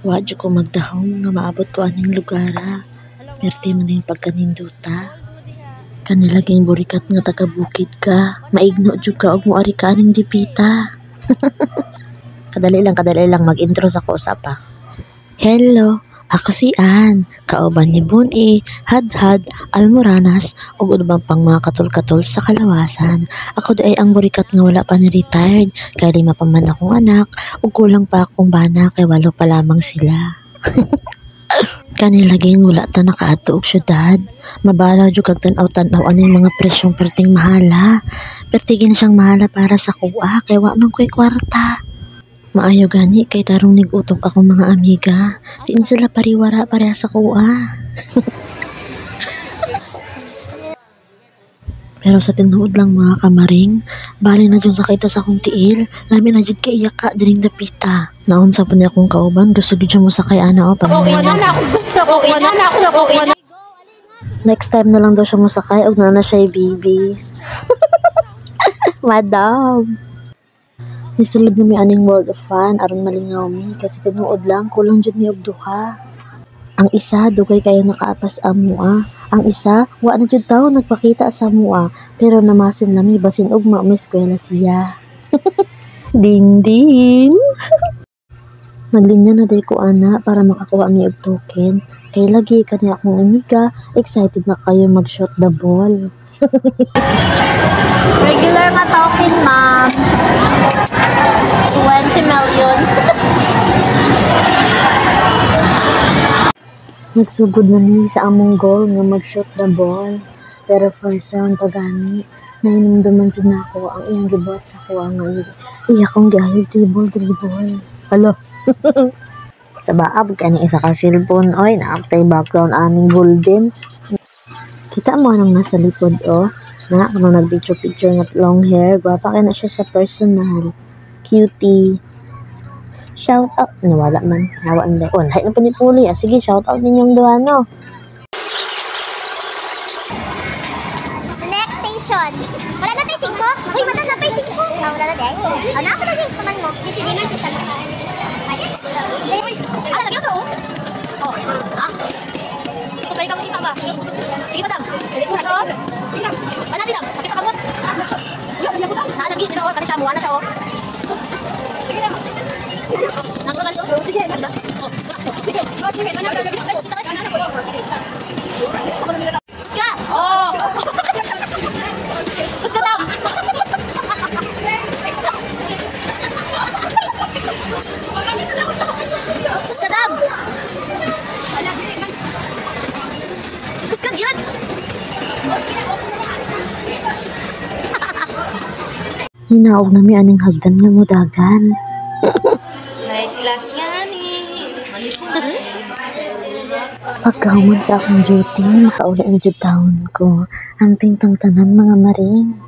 Wadyo ko magdahong nga maabot ko aning lugara. Perti man yung pagkaninduta. Kanilaging burikat nga taga-bukid ka. Maigno jud ka og moari ka aning dipita. Kadali lang mag-intro sa kusap pa. Hello, ako si Ann, kauban ni Buni, Hadhad, Almoranas, ug ubang pang mga katul-katul sa kalawasan. Ako di ay ang burikat nga wala pa ni-retired, kaya 5 pa man akong anak, ug kulang pa akong bana kay 8 pa lamang sila. Kanilaging wala ta nakaadto og syudad. Mabala jud kag tan-aw aning mga presyong perting mahala. Pertigin siyang mahala para sa kuha kay wa man ko'y kwarta. Maayo gani kay tarong nigutok akong mga amiga. Diin sila pariwara pareha sa kuha. Pero sa tinuod lang mga kamaring, bali na dyan sa kita sa akong tiil, lami na dyan kaiyak ka diring dapita. Naon sa po niya akong kauban, gusto dyan mo sakay ana o Next time na lang daw siya mo sakay, og na siya baby. Madam. Nisulod na may aning World of Fun, aron malingaw mi, kasi tinuod lang, kulang dyan mi og duha. Ang isa, dugay kayo nakaapas amua. Ang isa, wa na jud tawo nagpakita sa mua, pero namasin nami basin og ma-eskwela siya. Din. Naglinya na day ko ana para makakuha mi og token. Kay lagi kani akong amiga, excited na kayo mag-shot the ball. Regular nga token, ma'am. 20 million. Nagsugod na ni sa among goal nga mag-shoot the ball. Pero first round pagani, nainumduman dyan na ako ang iyang gibuhat sa kuha nga iya kong gahig dribble. Alo. Sa baab, kani isa ka cellphone, oy, naaptay background aning golden. Kita mo anong nasa likod, oh. Na, kung nag-picture nga long hair, gwapa kaya na siya sa personal. Cutie. Shout out. Nawala man. Hawa ang day. Lahat na panipuli. Sige, shout out ninyong duha, no? Next station. Wala na tayo 5? Uy, wala na tayo 5. Wala na tayo. Ano ako na din? Kaman mo. Dito din ang kita. Ayan. Ano, lagyan ito, oh. Oh. Ah. So, tayo kang sipang ba? Sige, madam. Ito, ano, madam. Pakita ka mo. Nalagi, dito, oh. Kani siya mo. Ano siya, oh. Ninaog na mi aning hagdan nga mudagan. Night class nga ni. Pagkahuman sa akong duty, makauli na jud taon ko. Amping tang tanan mga maring.